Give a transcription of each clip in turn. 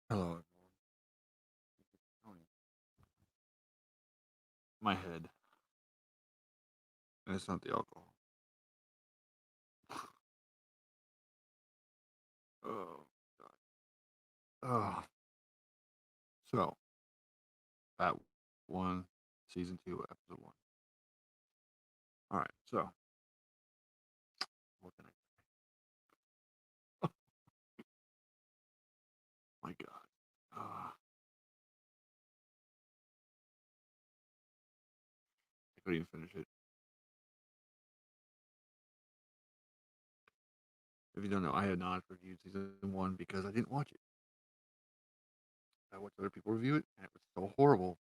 Hello, everyone. Tony. My head, and it's not the alcohol. Oh God. Oh, so that one, season two, episode one. All right. So what can I? My God. I couldn't even finish it. If you don't know, I had not reviewed season one because I didn't watch it. I watched other people review it, and it was so horrible.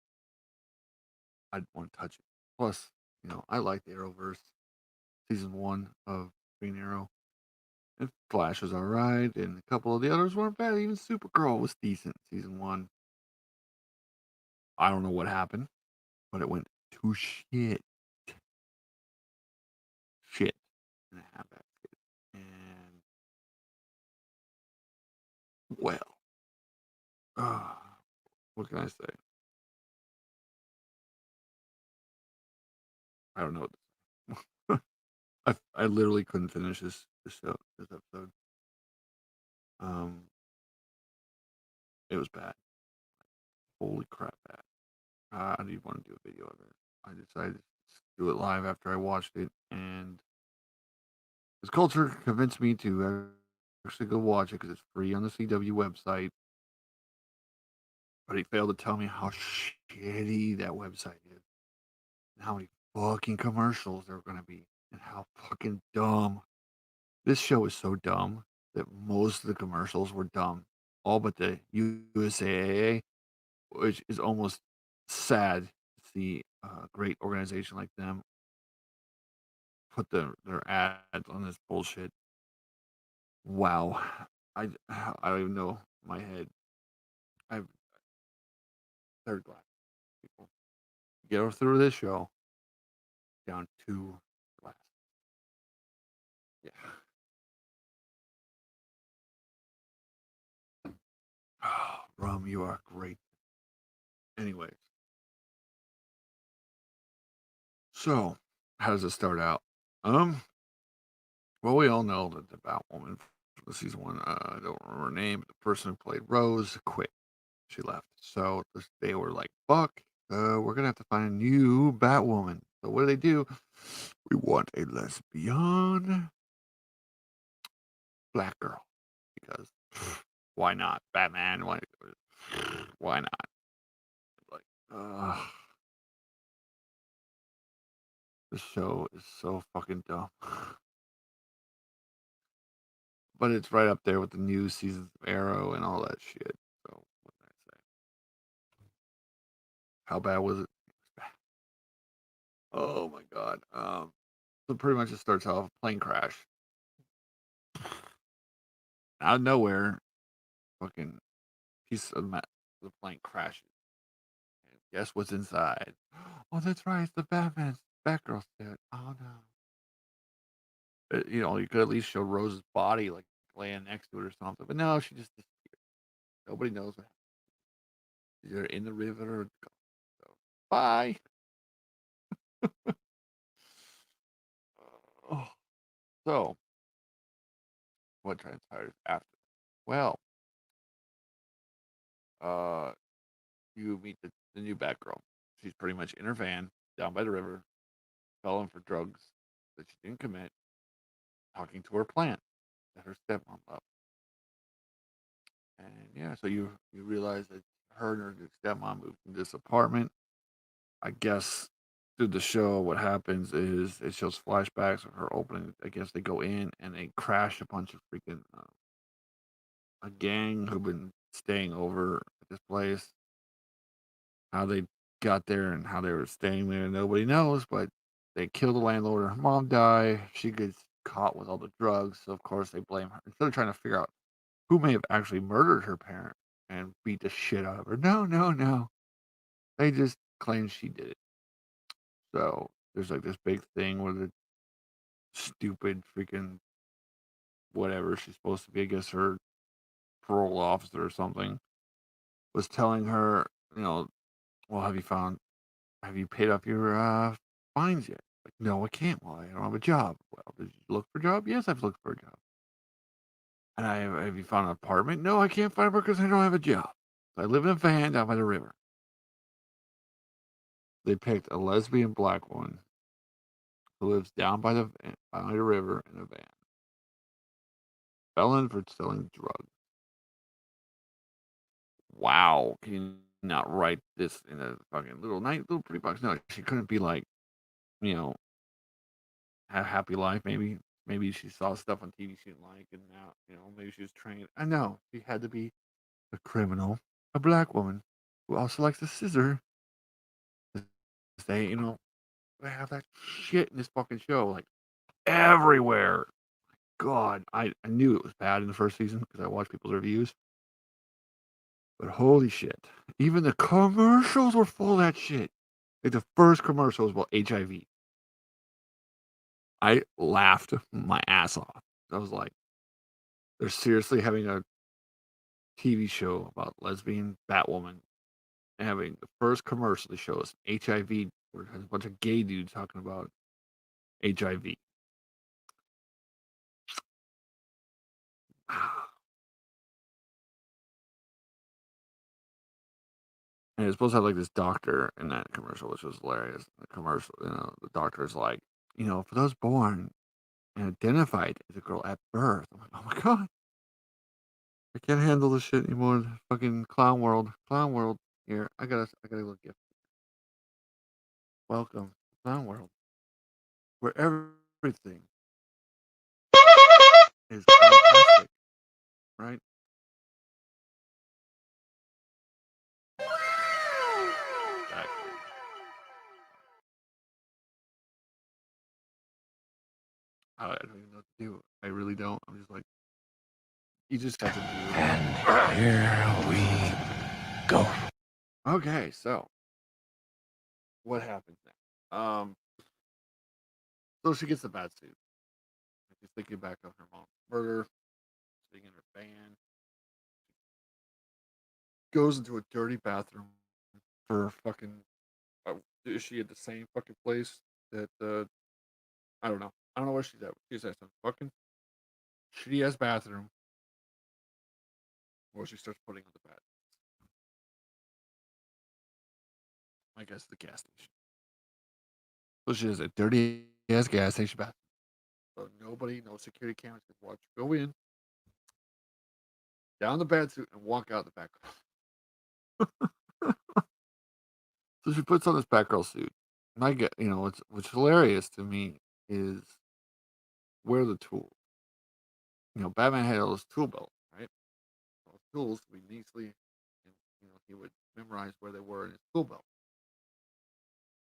I didn't want to touch it. Plus, I liked the Arrowverse season one of Green Arrow. And Flash was all right, and a couple of the others weren't bad. Even Supergirl was decent season one. I don't know what happened, but it went to shit in a half basket. And well, uh, what can I say? I don't know. I literally couldn't finish this episode. Um, it was bad. Holy crap, bad. I didn't even want to do a video of it. I decided to do it live after I watched it, and his culture convinced me to actually go watch it because it's free on the CW website. But he failed to tell me how shitty that website is and how many fucking commercials there are going to be and how fucking dumb. This show is so dumb that most of the commercials were dumb, all but the USAA, which is almost sad to see a great organization like them put their ads on this bullshit. Wow. I don't even know my head. I'm third glass people. Get through this show down two glasses. Yeah. Rum, you are great. Anyways, so how does it start out? Um, well, we all know that the Batwoman for the season one, I don't remember her name, but the person who played Rose quit. She left. So they were like, fuck, we're gonna have to find a new Batwoman. So what do? We want a lesbian black girl. Because why not? Batman, why not? Like, the show is so fucking dumb. But it's right up there with the new seasons of Arrow and all that shit. So what can I say? How bad was it? Oh my god. So pretty much it starts off plane crash out of nowhere. Fucking piece of the plane crashes. And guess what's inside? Oh, that's right. It's the Batgirl suit. Oh no. You could at least show Rose's body like laying next to it or something. But no, she just disappeared. Nobody knows what happened. She's either in the river or gone. So bye. Oh. So what transpires after? Well, uh, you meet the new Batgirl. She's pretty much in her van down by the river, felon for drugs that she didn't commit, talking to her plant that her stepmom loved. And yeah, so you realize that her and her stepmom moved in this apartment. I guess through the show, what happens is it shows flashbacks of her opening. I guess they go in and they crash a bunch of freaking a gang who've been staying over at this place. How they got there and how they were staying there, nobody knows. But they kill the landlord. Her mom die. She gets caught with all the drugs. So of course they blame her instead of trying to figure out who may have actually murdered her parent and beat the shit out of her. No, no, no. They just claim she did it. So there's like this big thing where the stupid freaking whatever she's supposed to be, I guess her parole officer or something. was telling her, you know, "Well, have you paid off your, fines yet?" Like, "No, I can't. Well, I don't have a job." "Well, did you look for a job?" "Yes, I've looked for a job." "And have you found an apartment?" "No, I can't find work because I don't have a job. I live in a van down by the river." They picked a lesbian black woman who lives down by the river in a van. Felon for selling drugs. Wow, can you not write this in a fucking little pretty box? No, she couldn't be like, you know, a happy life, maybe. Maybe she saw stuff on TV she didn't like, and now, maybe she was trained. I know she had to be a criminal, a black woman who also likes a scissor. They, they have that shit in this fucking show, like everywhere. God, I knew it was bad in the first season because I watched people's reviews. But holy shit, even the commercials were full of that shit. Like the first commercial was about HIV. I laughed my ass off. I was like, they're seriously having a TV show about lesbian Batwoman and having the first commercial to show us HIV where it has a bunch of gay dudes talking about HIV. And it's supposed to have like this doctor in that commercial, which was hilarious. The commercial, the doctor's like, for those born and identified as a girl at birth. I'm like, oh my god, I can't handle this shit anymore. Fucking clown world, clown world. Here, I got a little gift. Welcome, to clown world, where everything is fantastic, right? Exactly. I don't even know what to do. I really don't. I'm just like, you just have to do. And here we go. Okay, so what happens next? So she gets the bat suit. She's thinking back on her mom's murder, sitting in her van, goes into a dirty bathroom for fucking. Is she at the same fucking place that I don't know. I don't know where she's at. She's at some fucking shitty ass bathroom where she starts putting on the bat. I guess the gas station. So she has a dirty ass gas station bathroom. So nobody, no security cameras can watch her go in, down the bat suit, and walk out the back. So she puts on this Batgirl suit. And I get, what's hilarious to me is where are the tools. Batman had all those tool belts, right? Those tools would be neatly, and he would memorize where they were in his tool belt.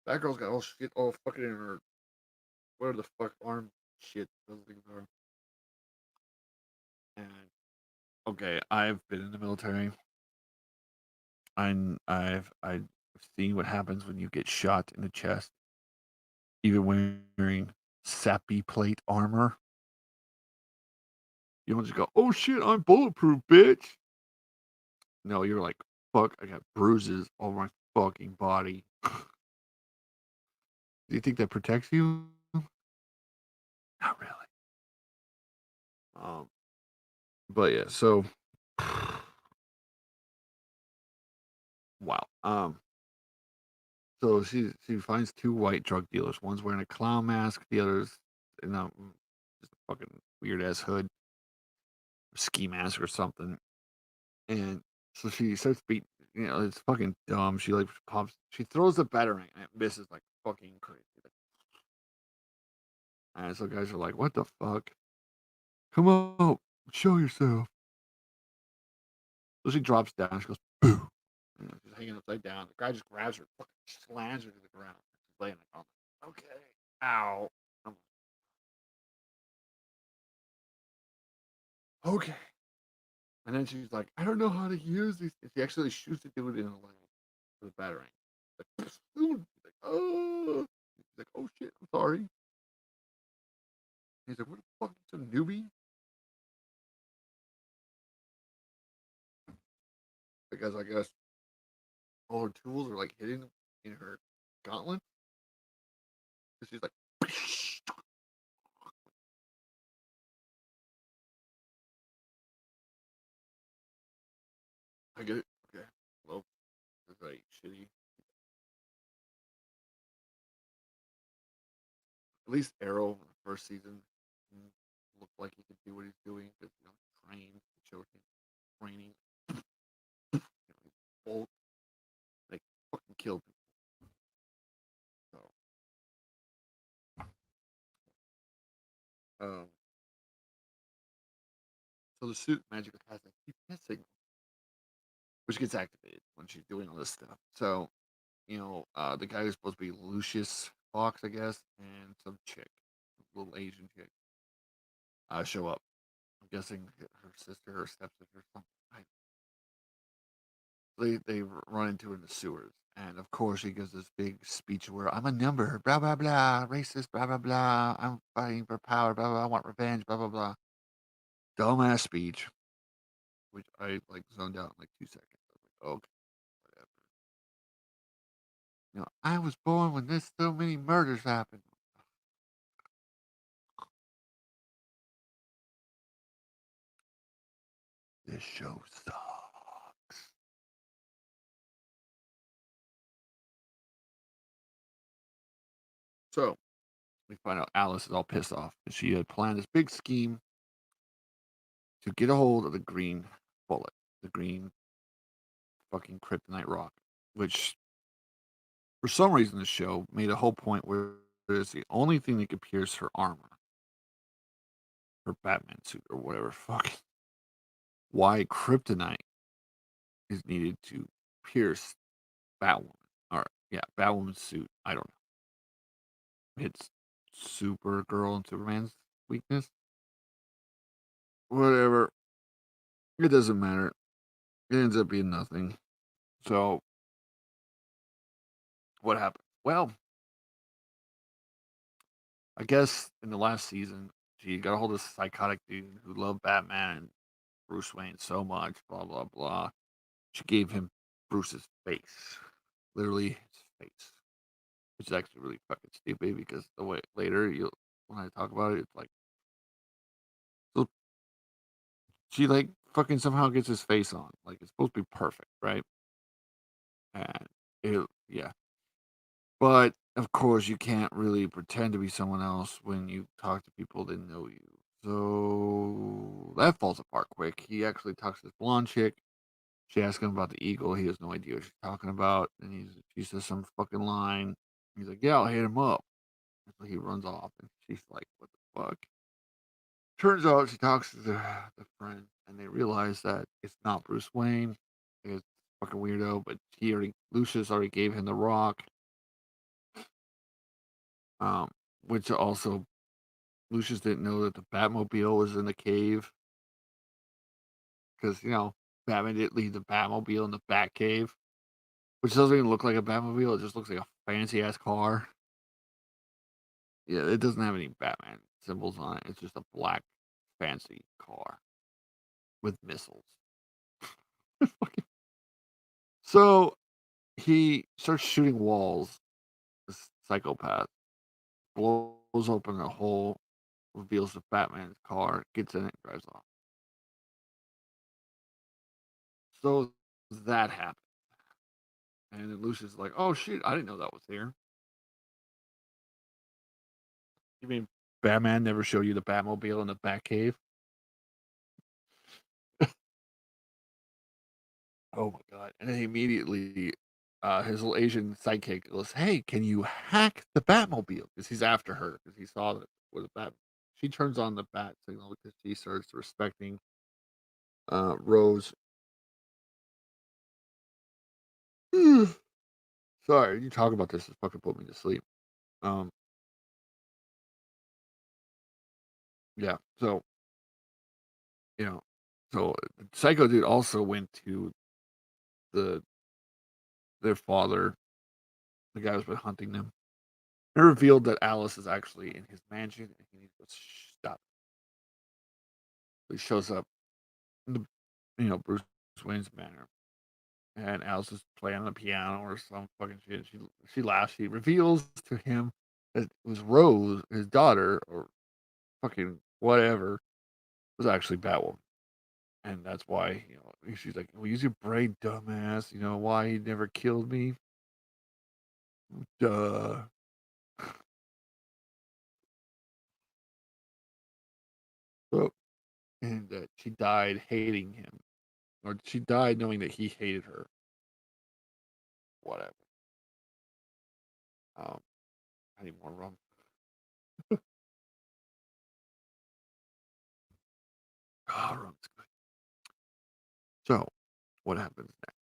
Batgirl's got all shit, all fucking in her, whatever the fuck arm shit those things are. And okay, I've been in the military. I've seen what happens when you get shot in the chest, even wearing sappy plate armor. You don't just go, "Oh shit, I'm bulletproof, bitch." No, you're like, "Fuck, I got bruises all over my fucking body." Do you think that protects you? Not really. Um, but yeah, so wow. So she finds two white drug dealers. One's wearing a clown mask. The other's in a just a fucking weird ass hood, ski mask or something. And so she starts beating. It's fucking dumb. She like pops. She throws the batarang and it misses like fucking crazy. And so guys are like, "What the fuck? Come on, show yourself." So she drops down. She goes, "Boo!" She's hanging upside down. The guy just grabs her, fucking slams her to the ground. She's laying like, "Oh, okay, ow." I'm like, okay. And then she's like, "I don't know how to use these." And she actually shoots the dude in the leg with a batarang. Like, he's like, "Oh." He's like, "Oh shit, I'm sorry." He's like, "What the fuck, you some newbie?" because I guess all her tools are like hidden in her gauntlet. 'Cause she's like, I get it. Okay. Well, it's like shitty. At least Arrow, in the first season, mm, looked like he could do what he's doing because, trained, it showed him training, he bolt, like, fucking killed people. So, um, so the suit magically has a GPS signal, which gets activated when she's doing all this stuff. So, the guy who's supposed to be Lucius Fox, I guess, and some chick, little Asian chick, show up. I'm guessing her sister or stepsister or something. They run into her in the sewers, and of course she gives this big speech where I'm a number, blah blah blah, racist, blah blah blah. I'm fighting for power, blah blah. I want revenge, blah blah blah. Dumbass speech, which I like zoned out in like 2 seconds. I was like, okay, whatever. I was born when this so many murders happened. This show sucks. So we find out Alice is all pissed off because she had planned this big scheme to get a hold of the green bullet, the green fucking kryptonite rock, which for some reason the show made a whole point where it's the only thing that could pierce her armor, her Batman suit or whatever. Fuck. Why kryptonite is needed to pierce Batwoman or yeah, Batwoman's suit? I don't know. It's Supergirl and Superman's weakness. Whatever. It doesn't matter. It ends up being nothing. So what happened? Well, I guess in the last season, she got a hold of this psychotic dude who loved Batman and Bruce Wayne so much, blah, blah, blah. She gave him Bruce's face, literally his face, which is actually really fucking stupid because the way later you when I talk about it, it's like so she like fucking somehow gets his face on, like it's supposed to be perfect, right? And yeah, but of course you can't really pretend to be someone else when you talk to people that know you. So that falls apart quick. He actually talks to this blonde chick. She asks him about the eagle. He has no idea what she's talking about. And she says some fucking line. He's like, yeah, I'll hit him up. And so he runs off. And she's like, what the fuck? Turns out she talks to the friend. And they realize that it's not Bruce Wayne. It's fucking weirdo. But Lucius already gave him the rock. Um, which also, Lucius didn't know that the Batmobile was in the cave. Because, Batman didn't leave the Batmobile in the Batcave. Which doesn't even look like a Batmobile, it just looks like a fancy ass car. Yeah, it doesn't have any Batman symbols on it. It's just a black fancy car with missiles. So he starts shooting walls. This psychopath blows open a hole, reveals the Batman's car, gets in it, drives off. So that happened. And then Lucius is like, oh shit, I didn't know that was here. You mean Batman never showed you the Batmobile in the Batcave? Oh my god, and then immediately, his little Asian sidekick goes, "Hey, can you hack the Batmobile?" Because he's after her because he saw that with a bat. She turns on the bat signal because she starts respecting, Rose. Sorry, you talk about this has fucking put me to sleep. Um, yeah, so, you know, the Psycho dude also went to the their father, the guy who's been hunting them, and revealed that Alice is actually in his mansion, and he needs to stop. He shows up in Bruce Wayne's manor. and Alice is playing on the piano or some fucking shit. She laughs. She reveals to him that it was Rose, his daughter, or fucking whatever, was actually Batwoman. And that's why, she's like, "Well, use your brain, dumbass. You know why he never killed me? Duh." So, and that she died hating him, or she died knowing that he hated her. Whatever. Um, I need more rum. Ah, rum's good. So, what happens next?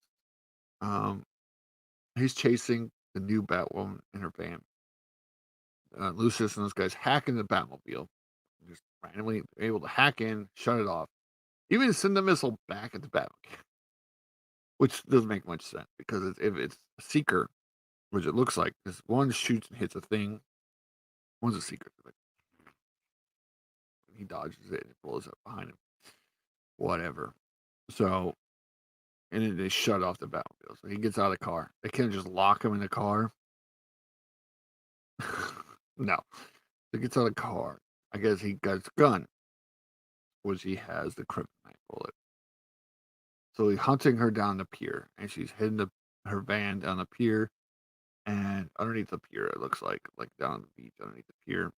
Um, he's chasing the new Batwoman in her van. Lucius and those guys hack into the Batmobile, just randomly able to hack in, shut it off, even send the missile back at the Batmobile, which doesn't make much sense because if it's a seeker, which it looks like, because one shoots and hits a thing, one's a seeker. Like, he dodges it and it blows up behind him. Whatever. So, and then they shut off the Batmobile. So he gets out of the car. They can't just lock him in the car. No. He gets out of the car. I guess he got his gun, which he has the kryptonite bullet. So he's hunting her down the pier, and she's hitting her van down the pier, and underneath the pier, it looks like down on the beach underneath the pier.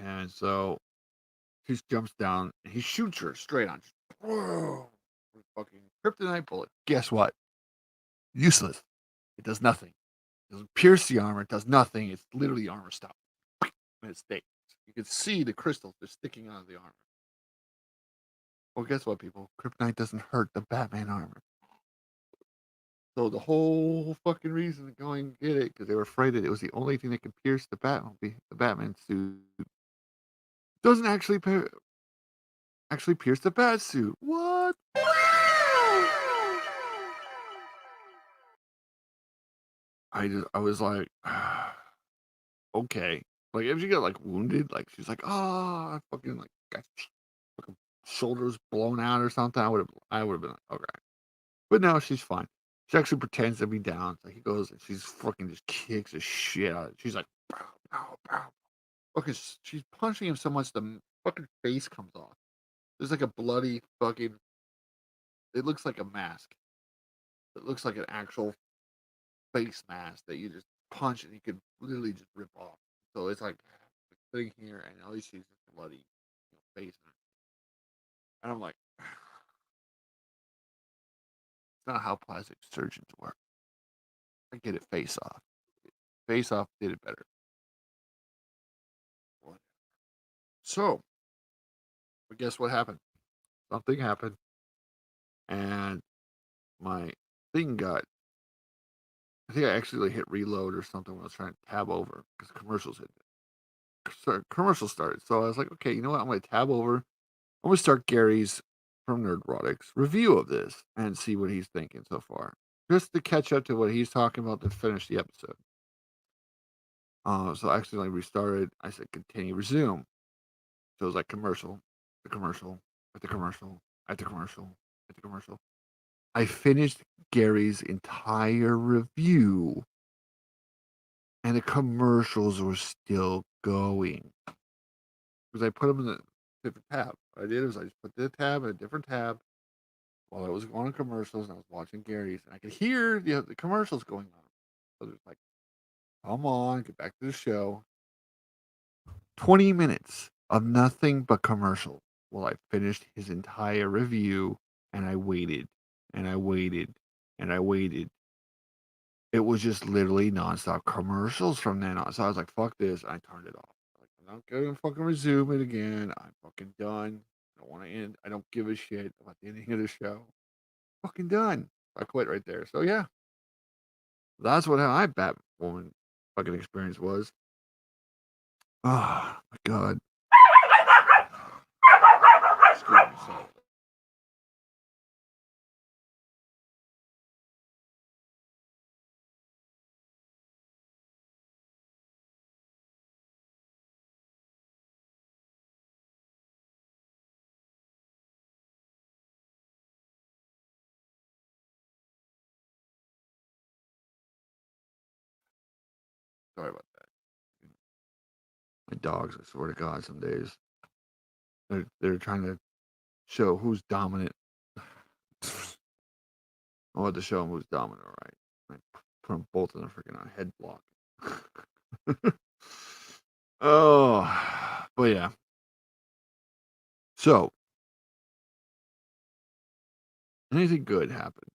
And so she jumps down, and he shoots her straight on. Whoa! Fucking kryptonite bullet. Guess what? Useless. It does nothing. It doesn't pierce the armor. It does nothing. It's literally armor stop, and it stays. You can see the crystals just sticking out of the armor. Well, guess what, people? Kryptonite doesn't hurt the Batman armor. So the whole fucking reason to go and get it because they were afraid that it was the only thing that could pierce the Batman suit, doesn't actually pierce the bat suit. What? I was like, okay. Like if she got like wounded, like she's like, oh, I fucking like got fucking shoulders blown out or something. I would have been like, okay. But no, she's fine. She actually pretends to be down. So he goes and she's fucking just kicks the shit out of it. She's like, pow, pow, pow. Okay, she's punching him so much the fucking face comes off. There's like a bloody fucking. It looks like a mask. It looks like an actual face mask that you just punch and you could literally just rip off. So it's like sitting here and all you see is this bloody face. And I'm like, it's not how plastic surgeons work. I get it, face off. Face off did it better. So, but guess what happened? Something happened, and my thing got. I think I accidentally hit reload or something when I was trying to tab over because commercials hit. Commercial started. So I was like, okay, you know what? I'm going to tab over. I'm going to start Gary's from Nerdrotics review of this and see what he's thinking so far, just to catch up to what he's talking about to finish the episode. So I accidentally restarted. I said continue, resume. So it was like commercial, the commercial, at the commercial, at the commercial, at the commercial. I finished Gary's entire review, and the commercials were still going. Because I put them in a different tab. What I did was I just put the tab in a different tab while I was going on commercials and I was watching Gary's and I could hear the commercials going on. So it's like, come on, get back to the show. 20 minutes of nothing but commercial while I finished his entire review and I waited and I waited and I waited. It was just literally nonstop commercials from then on. So I was like, fuck this. I turned it off. Like, I'm not gonna fucking resume it again. I'm fucking done. I don't want to end. I don't give a shit about the ending of the show. Fucking done. I quit right there. So yeah, that's what my Batwoman fucking experience was. Oh my god. Excuse me, sorry. Sorry about that. My dogs, I swear to God, some days they're trying to show who's dominant. I want to show them who's dominant, right? Put them both in a freaking head block. Oh, but yeah. So anything good happened?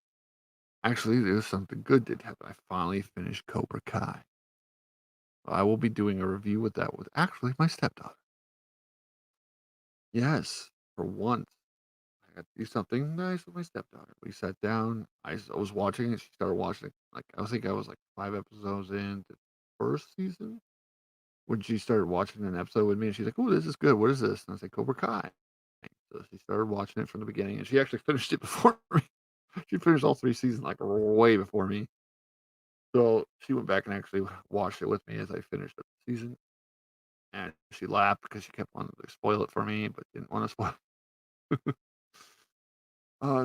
Actually, there's something good did happen. I finally finished Cobra Kai. I will be doing a review with that with actually my stepdaughter. Yes, for once. I got to do something nice with my stepdaughter. We sat down. I was watching it. She started watching it. Like I think I was like 5 episodes in the first season when she started watching an episode with me, and she's like, "Oh, this is good. What is this?" And I said, "Cobra Kai." So she started watching it from the beginning, and she actually finished it before me. She finished all 3 seasons like way before me. So she went back and actually watched it with me as I finished the season, and she laughed because she kept wanting to spoil it for me, but didn't want to spoil.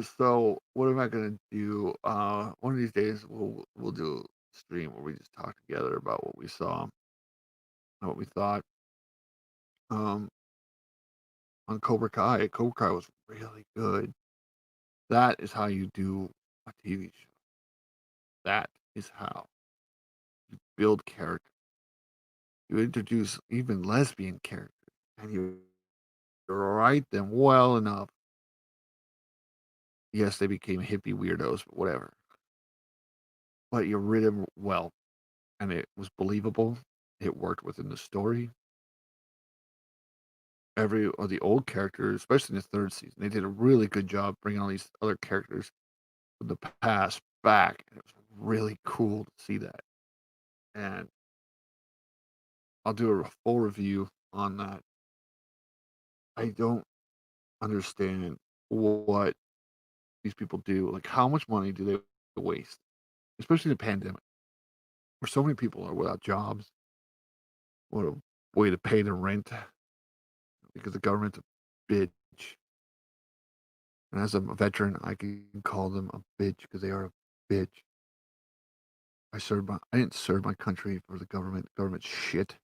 So what am I gonna do? One of these days we'll do a stream where we just talk together about what we saw and what we thought. Um, on Cobra Kai. Cobra Kai was really good. That is how you do a TV show. That is how you build character. You introduce even lesbian characters, and you write them well enough. Yes, they became hippie weirdos, but whatever. But you writ them well, and it was believable. It worked within the story. Every of the old characters, especially in the 3rd season, they did a really good job bringing all these other characters from the past back, and it was really cool to see that, and I'll do a full review on that. I don't understand what these people do, like, how much money do they waste, especially in the pandemic, where so many people are without jobs. What a way to pay the rent because the government's a bitch, and as a veteran, I can call them a bitch because they are a bitch. I didn't serve my country for the government. The government's shit.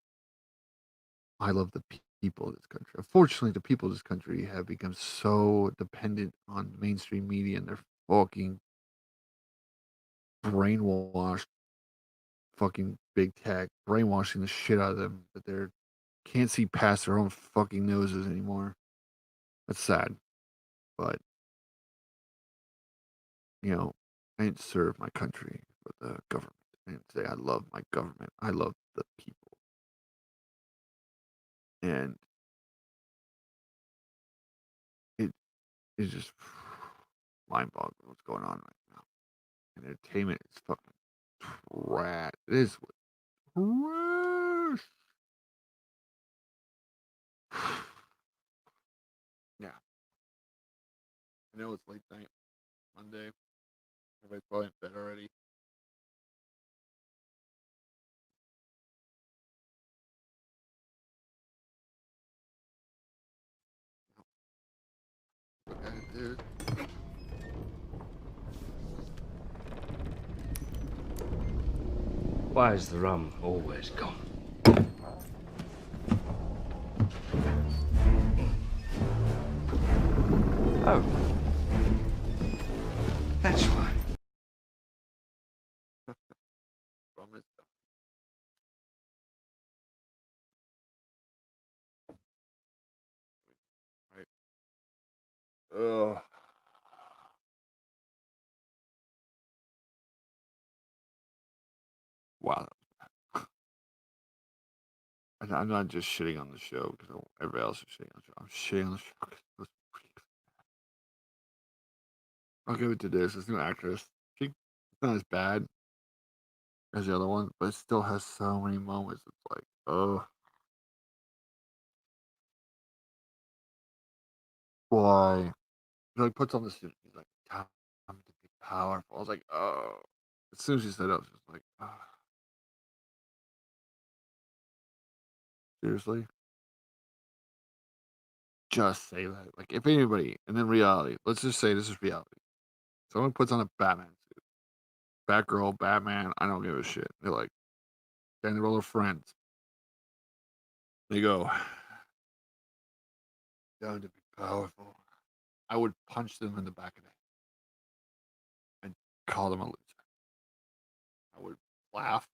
I love the people of this country. Unfortunately, the people of this country have become so dependent on mainstream media and their fucking brainwashed fucking big tech, brainwashing the shit out of them that they're can't see past their own fucking noses anymore. That's sad. But, I didn't serve my country for the government. I didn't say I love my government. I love the people. And it is just mind boggling what's going on right now. And entertainment is fucking trash. It is trash. Yeah. I know it's late night Monday. Everybody's probably in bed already. Okay, dude. Why is the rum always gone? Oh, that's why. Promise. Right. Ugh. Wow. I'm not just shitting on the show because everybody else is shitting on the show. I'm shitting on the show 'cause it was pretty good. I'll give it to this new actress. She's not as bad as the other one, but it still has so many moments. It's like, oh, why? He like puts on the suit. He's like, time to be powerful. I was like, oh. As soon as she said it, I was just like, oh, seriously? Just say that. Like, if anybody, and then reality, let's just say this is reality. Someone puts on a Batman suit, Batgirl, Batman, I don't give a shit. They're like, and they're all their friends. They go, "Down to be powerful." I would punch them in the back of the head and call them a loser. I would laugh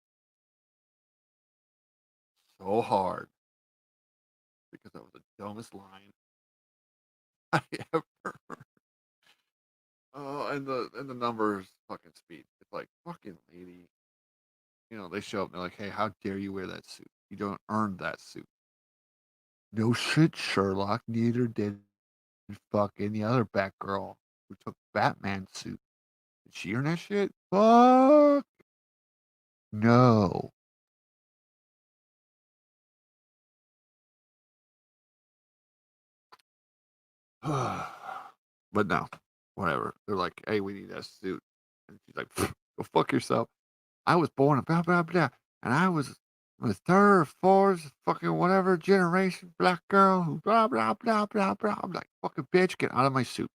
so hard because that was the dumbest line I ever heard. Oh, and the numbers fucking speed. It's like, "Fucking lady." They show up and they're like, "Hey, how dare you wear that suit? You don't earn that suit." "No shit, Sherlock. Neither did fucking the other Batgirl who took Batman's suit. Did she earn that shit? Fuck no." But no, whatever. They're like, "Hey, we need that suit." And she's like, "Go fuck yourself. I was born a blah, blah, blah, and I was the third or fourth fucking whatever generation black girl who blah, blah, blah, blah, blah." I'm like, "Fucking bitch, get out of my suit."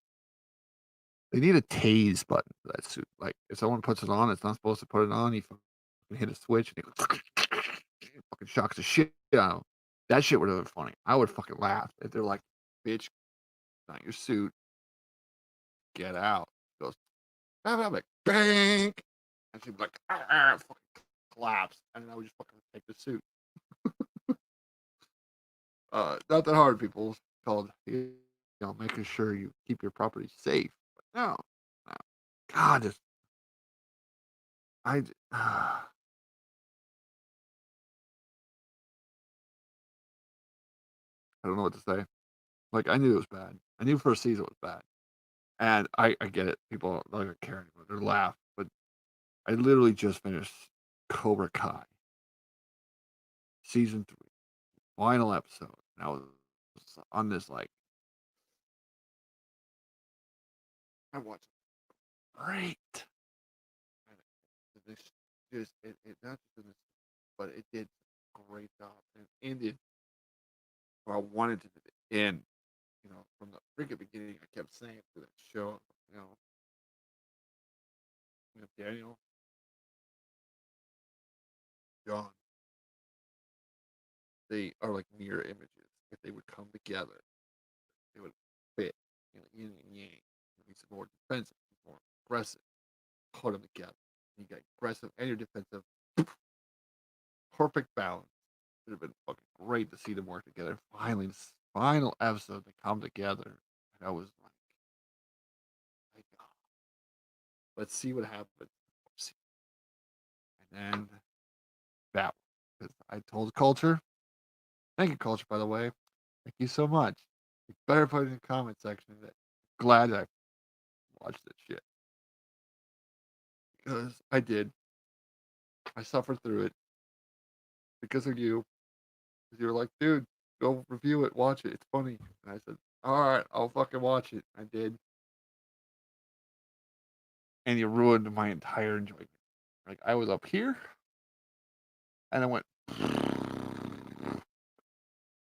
They need a tase button for that suit. Like, if someone puts it on, it's not supposed to put it on, you fucking hit a switch and it goes it fucking shocks the shit out of 'em. That shit would have been funny. I would fucking laugh if they're like, "Bitch, not your suit, get out." She goes, "Blah, blah," like, "Bang!" And she'd be like, "Ah," fucking collapse, and then I would just fucking take the suit. Not that hard, people. It's called, making sure you keep your property safe. But no, no. God, this I d I don't know what to say. Like, I knew it was bad. I knew first season was bad, and I get it. People don't care anymore. They laugh, but I literally just finished Cobra Kai season 3, final episode, and I was on this, like, I watched great. And this just it not just in this, but it did a great job, and ended where I wanted it to end. From the freaking beginning, I kept saying to that show, you know, Daniel, John, they are like mirror images. If they would come together, they would fit, yin and yang. He's more defensive, he's more aggressive. Put them together. You got aggressive and you're defensive. Perfect balance. It would have been fucking great to see them work together. Finally, this final episode, they come together. And I was like, my God, let's see what happens. And then that, because I told Culture, thank you, Culture, by the way. Thank you so much. You better put in the comment section that glad I watched this shit. Because I did. I suffered through it because of you. Because you were like, "Dude, go review it, watch it. It's funny." And I said, "All right, I'll fucking watch it." I did. And you ruined my entire enjoyment. Like, I was up here and I went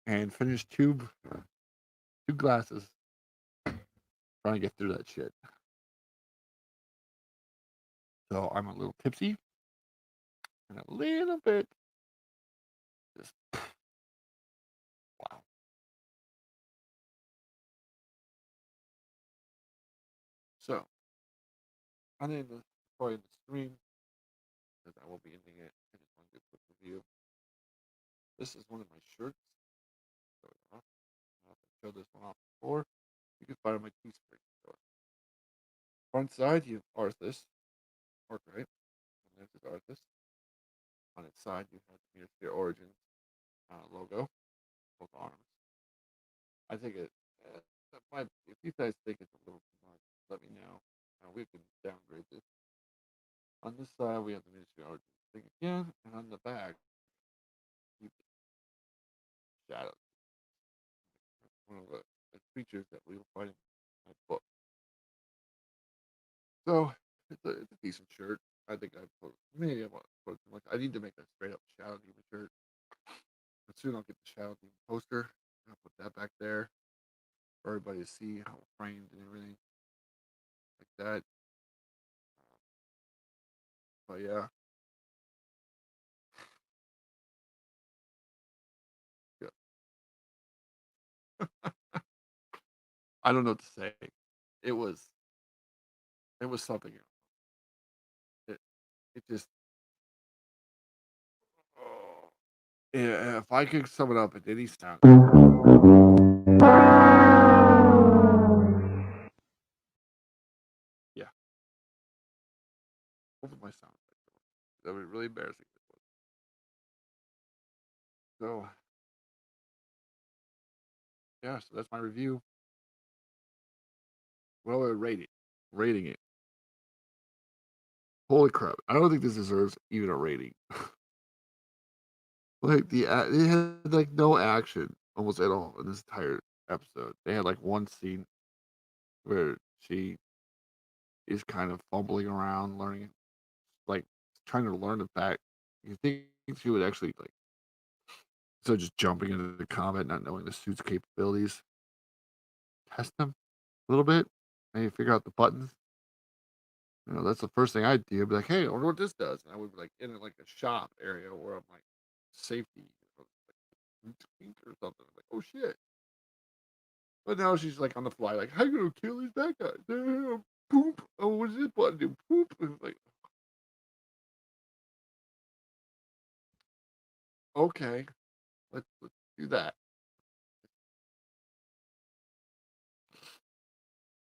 and finished two glasses trying to get through that shit. So I'm a little tipsy and a little bit just wow. So I'm in the probably in the stream because I will be ending it. I just want to do a quick review. This is one of my shirts. So I've showed this one off before. You can find it on my Teespring store. Front side, you have Arthas, Arkwright, and there's his Arthas. On its side, you have the Meter Origins logo, both arms. I think if you guys think it's a little too much, let me know. We can downgrade this. On this side, we have the Ministry Origins thing again, and on the back, you have Shadow, one of the creatures that we will find in my book. So it's a decent shirt. I think maybe I want to put it like I need to make a straight up Shadow Demon shirt. But soon I'll get the Shadow Demon poster. I'll put that back there for everybody to see how it's framed and everything like that. But yeah, I don't know what to say. It was it was something else. It just oh, yeah, if I could sum it up in any sound, yeah, both of my sound effects. That was really embarrassing. So yeah, so that's my review. What would I rate it? Rating it. Holy crap! I don't think this deserves even a rating. Like they had like no action almost at all in this entire episode. They had like one scene where she is kind of fumbling around, learning, like trying to learn the fact. You think she would actually like so just jumping into the combat, not knowing the suit's capabilities, test them a little bit, maybe figure out the buttons. You know, that's the first thing I'd do. I'd be like, "Hey, I wonder what this does." And I would be like in like a shop area where I'm like safety or or something. Like, oh shit. But now she's like on the fly, like, how you gonna kill these bad guys? Poop. Oh, what does this button do? Poop. And it's like, okay, let's do that.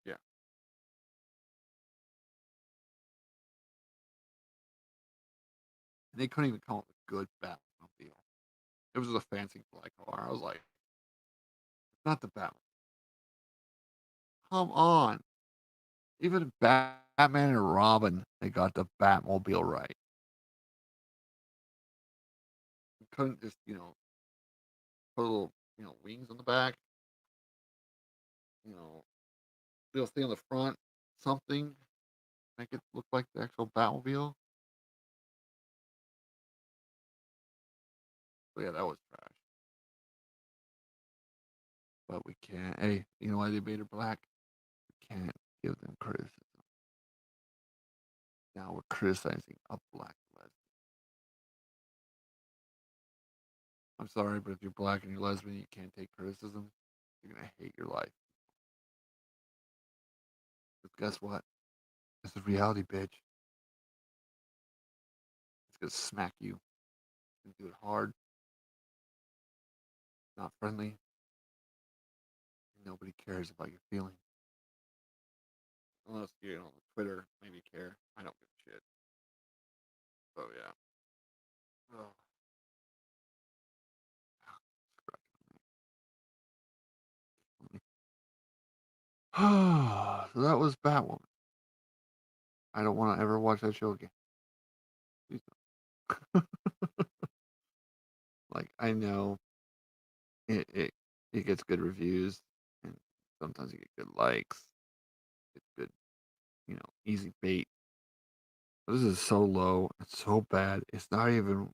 Yeah. And they couldn't even come up with a good Batmobile. It was just a fancy black car. I was like, not the Batman. Come on. Even Batman and Robin, they got the Batmobile right. You couldn't just, put a little, wings on the back, you know, little thing on the front, something, make it look like the actual Batmobile. But yeah, that was trash. But we can't. Hey, you know why they made her black? We can't give them criticism. Now we're criticizing a black lesbian. I'm sorry, but if you're black and you're lesbian, you can't take criticism. You're gonna hate your life. 'Cause guess what? This is reality, bitch. It's gonna smack you. It's gonna do it hard, not friendly. Nobody cares about your feelings. Unless Twitter maybe care. I don't give a shit. So yeah. Oh, so that was Batwoman. I don't want to ever watch that show again. Please don't. Like I know it gets good reviews, and sometimes you get good likes. It's good, easy bait. But this is so low. It's so bad. It's not even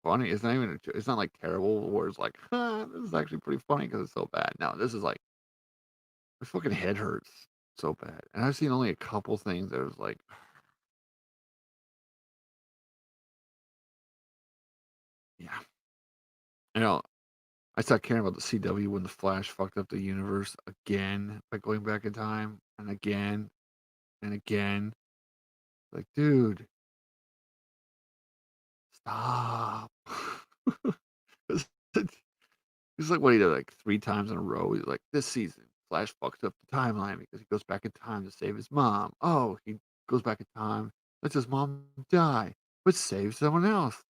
funny. It's not even. It's not like terrible. Where it's like, this is actually pretty funny because it's so bad. No, this is like my fucking head hurts so bad. And I've seen only a couple things that was like, yeah, you know, I stopped caring about the CW when the Flash fucked up the universe again by going back in time and again and again. Like, dude, stop. It's it's like what he did like 3 times in a row. He's like, this season, Flash fucks up the timeline because he goes back in time to save his mom. Oh, he goes back in time, lets his mom die, but saves someone else.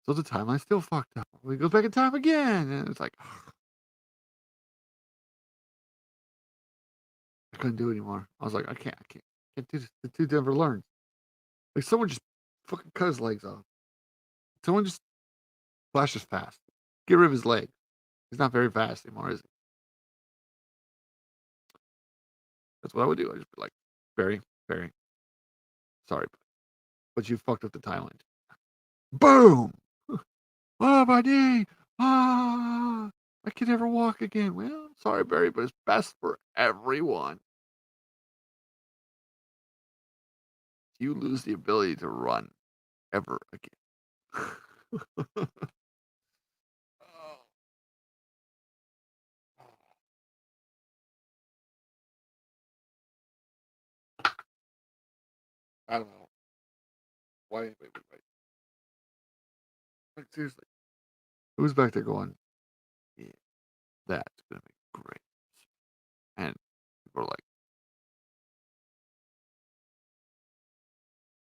So the timeline's still fucked up. He goes back in time again. And it's like, I couldn't do it anymore. I was like, I can't do this. The dude never learns. Like someone just fucking cut his legs off. Someone just flashes fast. Get rid of his leg. He's not very fast anymore, is he? That's what I would do. I'd just be like, Barry, Barry, sorry, but you fucked up the timeline. Boom! Oh, my knee! Ah! I can never walk again. Well, sorry, Barry, but it's best for everyone. You lose the ability to run ever again. I don't know why anybody would write. Like seriously, who's back there going, yeah, that's gonna be great, and people are like,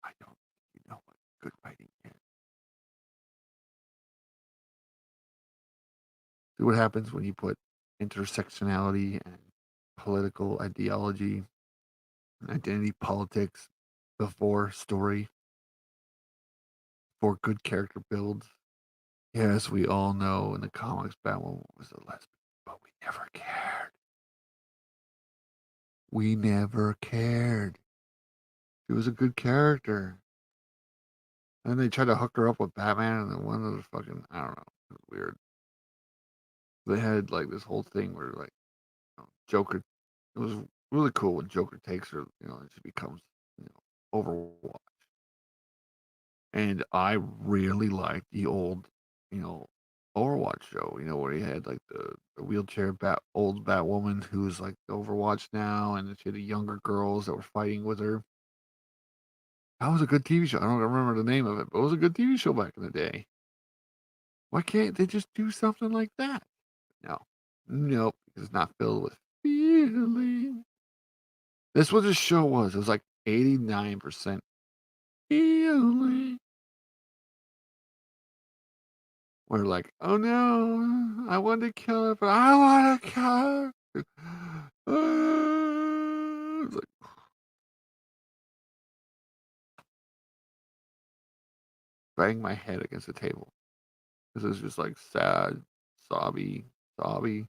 I don't, you know what good writing is. See what happens when you put intersectionality and political ideology and identity politics before story for good character builds. Yes, we all know in the comics Batwoman was a lesbian, but we never cared. We never cared. She was a good character. And they tried to hook her up with Batman, and then one of the fucking I don't know, it was weird. They had like this whole thing where like Joker. It was really cool when Joker takes her, and she becomes, Overwatch. And I really liked the old, you know, Overwatch show. Where he had like the wheelchair old Batwoman who was like Overwatch now, and then she had the younger girls that were fighting with her. That was a good TV show. I don't remember the name of it, but it was a good TV show back in the day. Why can't they just do something like that? No. Nope. It's not filled with feeling. This what this show was. It was like 89% feeling. We're like, "Oh, no. I wanted to kill her, but I wanna kill her." It's like bang my head against the table. This is just, like, sad, sobby, sobby.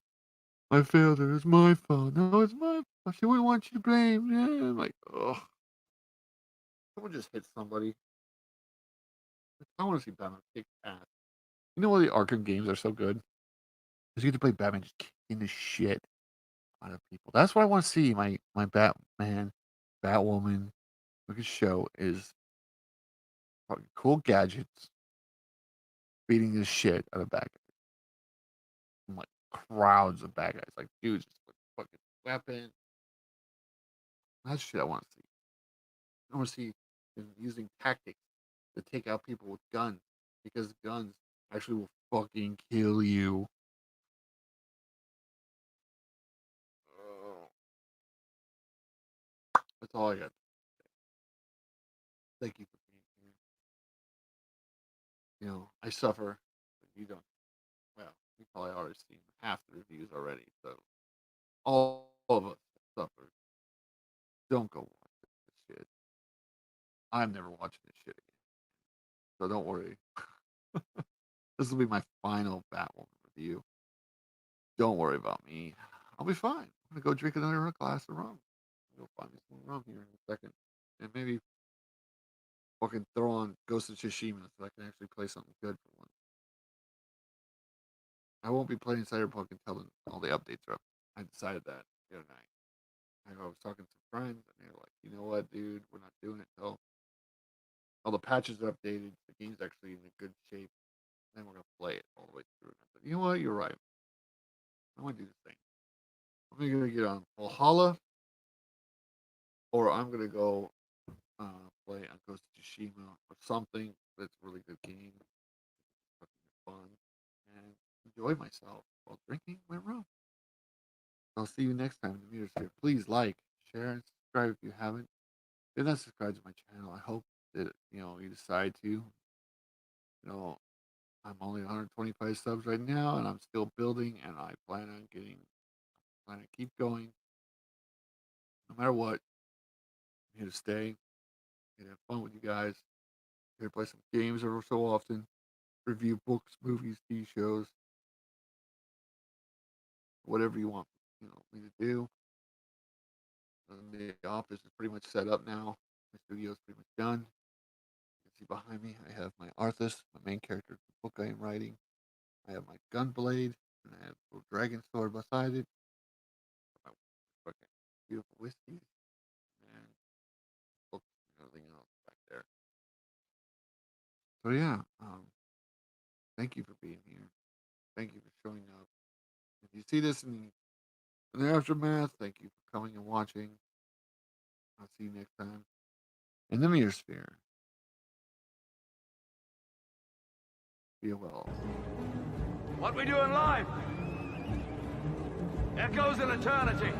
"I failed her. It's my fault. No, it's my fault. She wouldn't want you to blame." Yeah. I'm like, "Ugh." Someone just hit somebody. I wanna see Batman kick ass. You know why the Arkham games are so good? 'Cause you get to play Batman just kicking the shit out of people. That's what I wanna see my Batman, Batwoman fucking show is fucking cool gadgets beating the shit out of bad guys. And, like, crowds of bad guys, like, dudes just with fucking weapon. That's shit I wanna see. I wanna see them using tactics to take out people with guns, because guns actually will fucking kill you. Oh, that's all I got. Thank you for being here. I suffer, but you don't. Well, you probably already seen half the reviews already, so all of us suffer. Don't go watch this shit. I'm never watching this shit again. So don't worry. This will be my final Batwoman review. Don't worry about me. I'll be fine. I'm gonna go drink another glass of rum. Go find me some rum here in a second. And maybe fucking throw on Ghost of Tsushima so I can actually play something good for once. I won't be playing Cyberpunk until all the updates are up. I decided that the other night. I was talking to some friends, and they were like, "You know what, dude? We're not doing it till all the patches are updated. The game's actually in a good shape. Then we're gonna play it all the way through." And I said, "You know what? You're right. I want to do this thing. I'm either gonna get on Valhalla, or I'm gonna go play on Ghost of Tsushima or something that's a really good game, fucking fun, and enjoy myself while drinking my rum." I'll see you next time. The meter's here. Please like, share, and subscribe if you haven't. If not subscribed to my channel, I hope that you decide to. I'm only 125 subs right now, and I'm still building, and I plan to keep going no matter what. I'm here to stay, here to have fun with you guys, here to play some games every so often, review books, movies, TV shows, whatever you want, me to do. The office is pretty much set up now. My studio is pretty much done. You can see behind me, I have my Arthas, my main character, the book I am writing. I have my gun blade, and I have a little dragon sword beside it. My fucking beautiful whiskey and books and everything else back there. So yeah, thank you for being here. Thank you for showing up. If you see this in the aftermath, thank you for coming and watching. I'll see you next time. in the mirror sphere. Be well. What we doing live? Echoes in eternity.